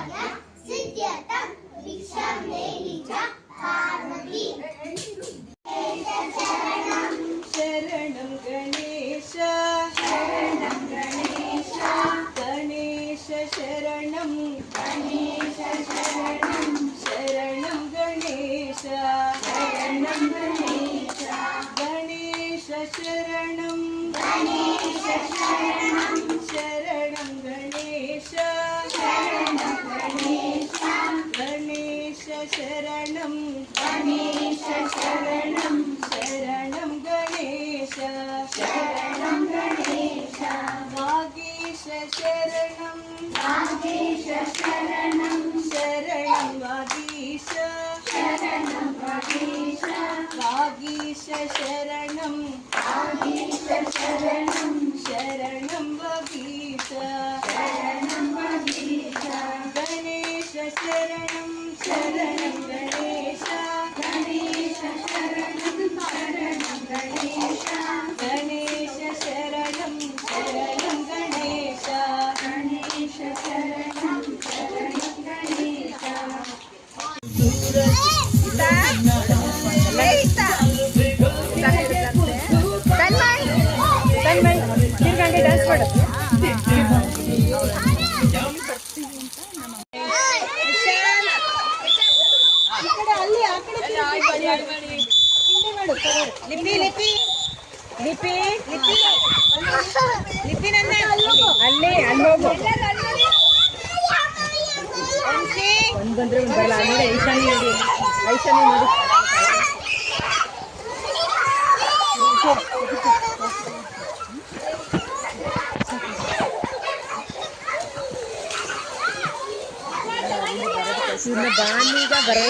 सिद्ध्यर्थं भिक्षां देहि च पार्वती शरणं गणेश गणेश शरणं शरणं गणेश गणेश शरणं शरणं गणेश गणेश शरणं शरणं गणेश वागीश शरणं शरणं वागीश वागीश शरणं शरणं वागीश गणेश शरणं गणेश गणेश शरणं गणेश ಬಂದ್ರೆ ಬರಲ್ಲ ನೋಡಿ ಐಶಾನಿ ನೋಡಿ ಗಾಂಧಿಗ ಬರೇ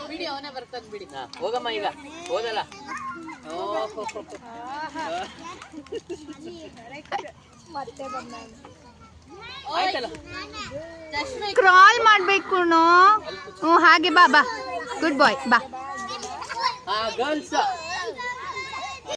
ಬಿಡಿ ಅವನೇ ಬರ್ತಾನೆ ಬಿಡಿ ಹೋಗಮ್ಮ ಈಗ ಹೋದಲ್ಲ ಕ್ರಾಲ್ ಮಾಡ್ಬೇಕು ಹಾಗೆ ಬಾ ಬಾ ಗುಡ್ ಬಾಯ್ ಬಾ ಗರ್ಲ್ಸ್